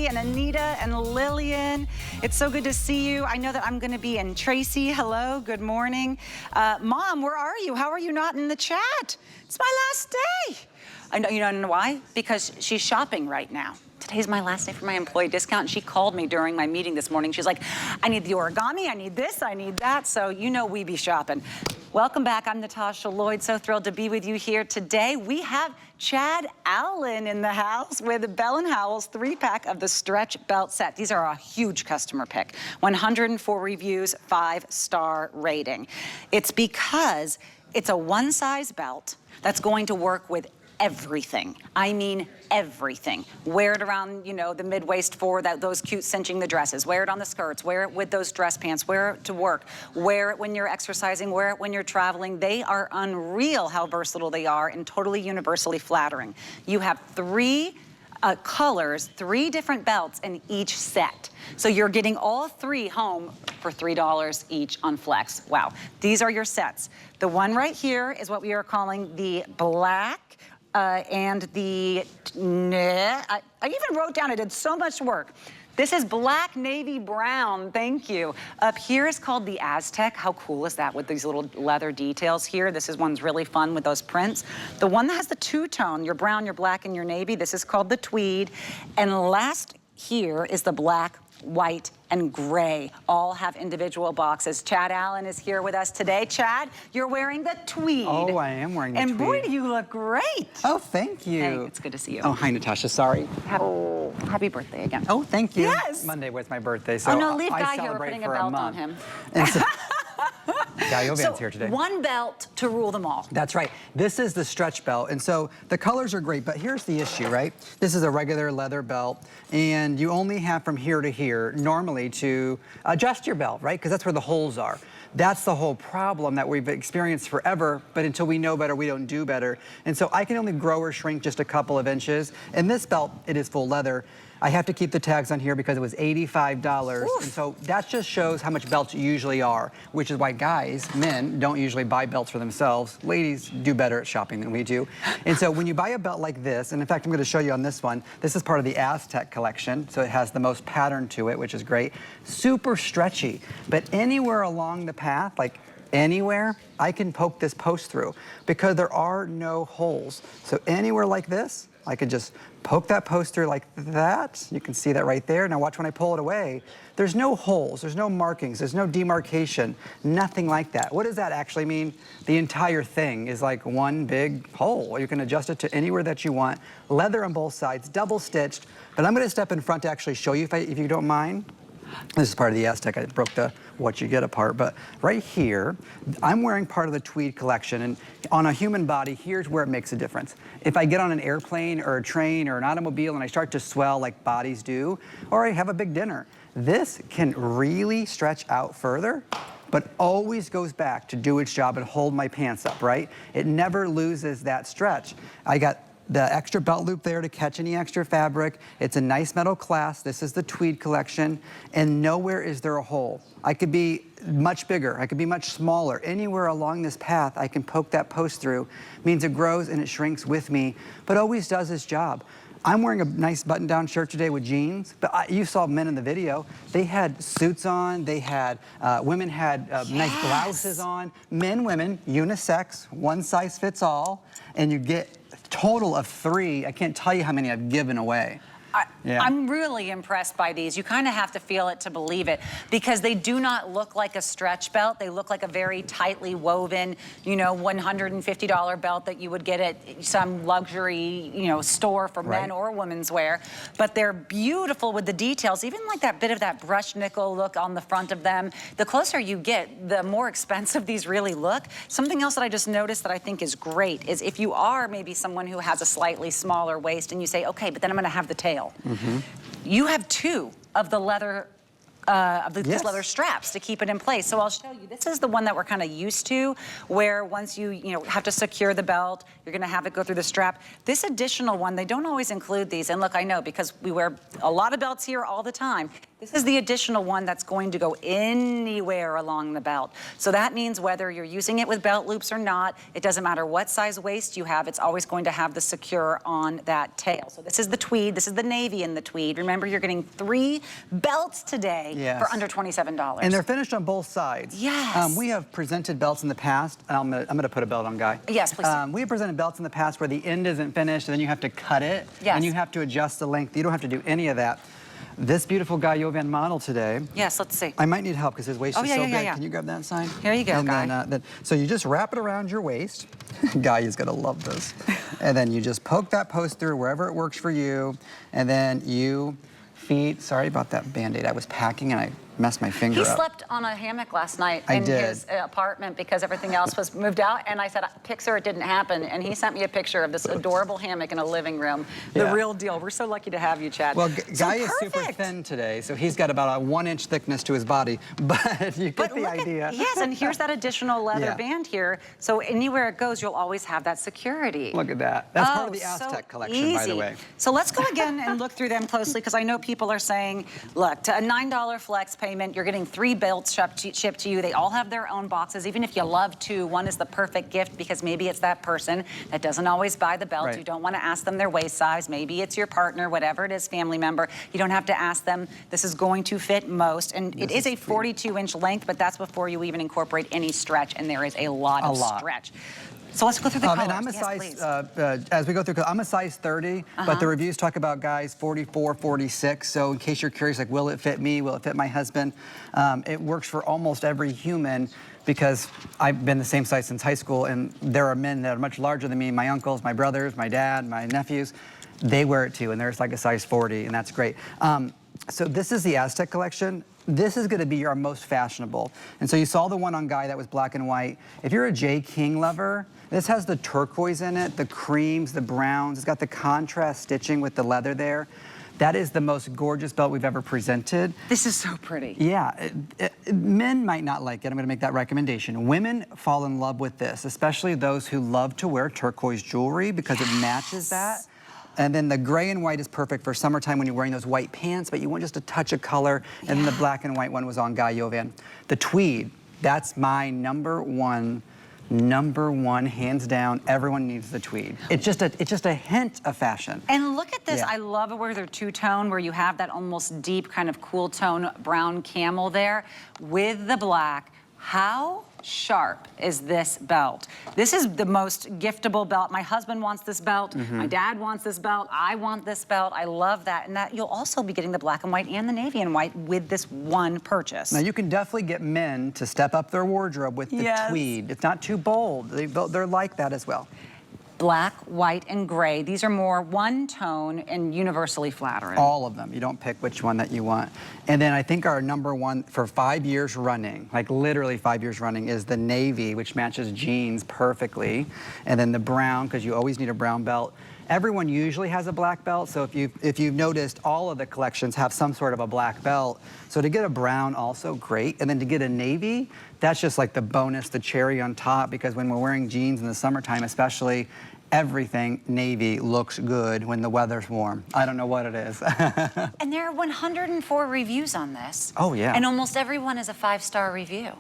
and Anita and Lillian. It's so good to see you. I know that I'm going to be in. Tracy, hello, good morning. Mom, where are you? How are you not in the chat? It's my last day. I know, you don't know why? Because she's shopping right now. Today's my last day for my employee discount. And she called me during my meeting this morning. She's like, I need the origami, I need this, I need that. So you know we be shopping. Welcome back, I'm Natasha Lloyd. So thrilled to be with you here today. We have Chad Allen in the house with Bell & Howell's 3-pack of the stretch belt set. These are a huge customer pick. 104 reviews, 5-star rating. It's because it's a one-size belt that's going to work with everything. I mean everything. Wear it around, you know, the mid-waist for those cute cinching the dresses. Wear it on the skirts. Wear it with those dress pants. Wear it to work. Wear it when you're exercising. Wear it when you're traveling. They are unreal how versatile they are and totally universally flattering. You have 3 colors, 3 different belts in each set. So you're getting all 3 home for $3 each on Flex. Wow. These are your sets. The one right here is what we are calling the black and the, I even wrote down, I did so much work. This is black, navy, brown, thank you. Up here is called the Aztec. How cool is that with these little leather details here? This is one's really fun with those prints. The one that has the two-tone, your brown, your black, and your navy, this is called the tweed. And last here is the black, white, and gray. All have individual boxes. Chad Allen is here with us today. Chad, you're wearing the tweed. Oh, I am wearing the tweed. And boy, do you look great. Oh, thank you. Hey, it's good to see you. Oh, hi, Natasha. Sorry. Happy birthday again. Oh, thank you. Yes. Monday was my birthday, so oh, no, leave I Guy here. We're celebrate putting a for belt month. on him. And so, Guy Ovan's so here today. One belt to rule them all. That's right. This is the stretch belt, and so the colors are great, but here's the issue, right? This is a regular leather belt, and you only have from here to here normally to adjust your belt, right? Because that's where the holes are. That's the whole problem that we've experienced forever, but until we know better, we don't do better. And so I can only grow or shrink just a couple of inches. And this belt, it is full leather. I have to keep the tags on here because it was $85. Oof. And so that just shows how much belts usually are, which is why guys, men, don't usually buy belts for themselves. Ladies do better at shopping than we do. And so when you buy a belt like this, and in fact, I'm gonna show you on this one, this is part of the Aztec collection, so it has the most pattern to it, which is great. Super stretchy, but anywhere along the path, like anywhere, I can poke this post through because there are no holes. So anywhere like this, I could just poke that post through like that. You can see that right there. Now watch when I pull it away. There's no holes, there's no markings, there's no demarcation, nothing like that. What does that actually mean? The entire thing is like one big hole. You can adjust it to anywhere that you want. Leather on both sides, double stitched. But I'm gonna step in front to actually show you if you don't mind. This is part of the Aztec. I broke the what you get apart, but right here, I'm wearing part of the tweed collection, and on a human body, here's where it makes a difference. If I get on an airplane or a train or an automobile and I start to swell like bodies do, or I have a big dinner, this can really stretch out further, but always goes back to do its job and hold my pants up, right? It never loses that stretch. I got the extra belt loop there to catch any extra fabric. It's a nice metal clasp. This is the tweed collection, and nowhere is there a hole. I could be much bigger. I could be much smaller. Anywhere along this path, I can poke that post through. Means it grows and it shrinks with me, but always does its job. I'm wearing a nice button-down shirt today with jeans, but you saw men in the video. They had suits on. They had, women had nice blouses on. Men, women, unisex, one size fits all, and you get total of 3. I can't tell you how many I've given away. I'm really impressed by these. You kind of have to feel it to believe it because they do not look like a stretch belt. They look like a very tightly woven, you know, $150 belt that you would get at some luxury, you know, store for men or women's wear. But they're beautiful with the details, even like that bit of that brushed nickel look on the front of them. The closer you get, the more expensive these really look. Something else that I just noticed that I think is great is if you are maybe someone who has a slightly smaller waist and you say, okay, but then I'm gonna have the tail. You have 2 of the leather these leather straps to keep it in place. So I'll show you. This is the one that we're kind of used to, where once you have to secure the belt, you're going to have it go through the strap. This additional one, they don't always include these. And look, I know because we wear a lot of belts here all the time. This is the additional one that's going to go anywhere along the belt. So that means whether you're using it with belt loops or not, it doesn't matter what size waist you have, it's always going to have the secure on that tail. So this is the tweed, this is the navy in the tweed. Remember, you're getting 3 belts today for under $27. And they're finished on both sides. Yes. We have presented belts in the past. I'm gonna put a belt on, Guy. Yes, please. We have presented belts in the past where the end isn't finished and then you have to cut it. Yes. And you have to adjust the length. You don't have to do any of that. This beautiful Guy Jovan model today. Yes, let's see. I might need help because his waist is so big. Yeah. Can you grab that sign? Here you go, and Guy. then, so you just wrap it around your waist. Guy is gonna love this. And then you just poke that post through wherever it works for you. And then you feet. Sorry about that Band-Aid. I was packing and I messed my finger up. He slept on a hammock last night in his apartment because everything else was moved out. And I said, picture it didn't happen. And he sent me a picture of this adorable hammock in a living room. The real deal. We're so lucky to have you, Chad. Well, Guy is super thin today, so he's got about a 1-inch thickness to his body. But you get the idea. Yes, and here's that additional leather band here. So anywhere it goes, you'll always have that security. Look at that. That's part of the Aztec collection, by the way. So let's go again and look through them closely, because I know people are saying, look, to a $9 flex payment, you're getting 3 belts shipped to you. They all have their own boxes. Even if you love 2, one is the perfect gift because maybe it's that person that doesn't always buy the belt. You don't want to ask them their waist size. Maybe it's your partner, whatever it is, family member. You don't have to ask them. This is going to fit most. And it is a 42-inch length, but that's before you even incorporate any stretch, and there is a lot of stretch. So let's go through the colors. And I'm a size, as we go through, I'm a size 30, but the reviews talk about guys 44, 46. So in case you're curious, like, will it fit me? Will it fit my husband? It works for almost every human because I've been the same size since high school, and there are men that are much larger than me, my uncles, my brothers, my dad, my nephews. They wear it too, and there's like a size 40, and that's great. So this is the Aztec collection. This is going to be our most fashionable. And so you saw the one on Guy that was black and white. If you're a J. King lover, this has the turquoise in it, the creams, the browns. It's got the contrast stitching with the leather there. That is the most gorgeous belt we've ever presented. This is so pretty. Yeah, men might not like it. I'm gonna make that recommendation. Women fall in love with this, especially those who love to wear turquoise jewelry because it matches that. And then the gray and white is perfect for summertime when you're wearing those white pants, but you want just a touch of color. And then the black and white one was on Guy Jovan. The tweed, that's my number one, hands down. Everyone needs the tweed. It's just a hint of fashion. And look at this. I love it where they're two-tone, where you have that almost deep kind of cool tone brown camel there with the black. How sharp is this belt? This is the most giftable belt. My husband wants this belt. My dad wants this belt. I want this belt. I love that. And that you'll also be getting the black and white and the navy and white with this one purchase. Now you can definitely get men to step up their wardrobe with the tweed. It's not too bold. They're like that as well. Black, white, and gray. These are more one tone and universally flattering. All of them. You don't pick which one that you want. And then I think our number one for 5 years running, like literally 5 years running, is the navy, which matches jeans perfectly. And then the brown, because you always need a brown belt. Everyone usually has a black belt, so if you've noticed, all of the collections have some sort of a black belt. So to get a brown, also great. And then to get a navy, that's just like the bonus, the cherry on top, because when we're wearing jeans in the summertime especially, everything navy looks good when the weather's warm. I don't know what it is. And there are 104 reviews on this. Oh, yeah. And almost everyone is a 5-star review.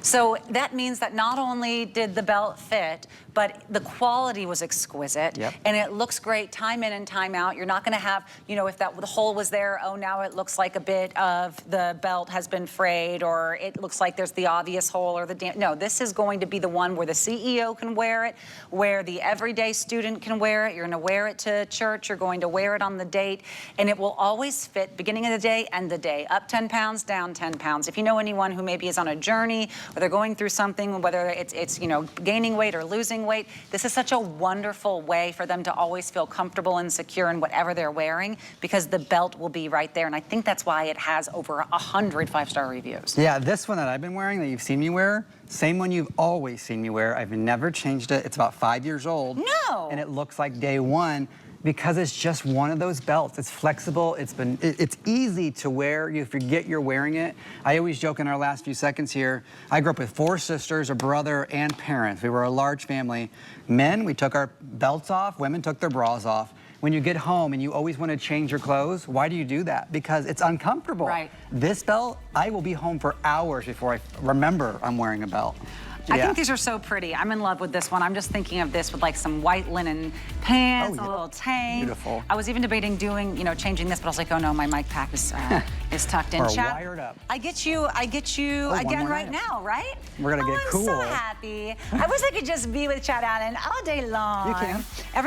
So that means that not only did the belt fit, but the quality was exquisite. And it looks great time in and time out. You're not gonna have, you know, if the hole was there, oh, now it looks like a bit of the belt has been frayed, or it looks like there's the obvious hole or the no, this is going to be the one where the CEO can wear it, where the everyday student can wear it. You're gonna wear it to church, you're going to wear it on the date, and it will always fit beginning of the day, end the day, up 10 pounds, down 10 pounds. If you know anyone who maybe is on a journey, or they're going through something, whether it's you know, gaining weight or losing weight, this is such a wonderful way for them to always feel comfortable and secure in whatever they're wearing, because the belt will be right there. And I think that's why it has over 100 5-star reviews. Yeah, this one that I've been wearing that you've seen me wear, same one you've always seen me wear. I've never changed it. It's about 5 years old. No. And it looks like day one. Because it's just one of those belts. It's flexible, it's easy to wear. You forget you're wearing it. I always joke in our last few seconds here, I grew up with 4 sisters, a brother, and parents. We were a large family. Men, we took our belts off, women took their bras off. When you get home and you always want to change your clothes, why do you do that? Because it's uncomfortable. Right. This belt, I will be home for hours before I remember I'm wearing a belt. I think these are so pretty. I'm in love with this one. I'm just thinking of this with like some white linen pants, a little tank. Beautiful. I was even debating doing, you know, changing this, but I was like, oh no, my mic pack is tucked in. Or Chat, wired up. I get you again right now, right? We're gonna get cool. I'm so happy. I wish I could just be with Chad Allen all day long. You can.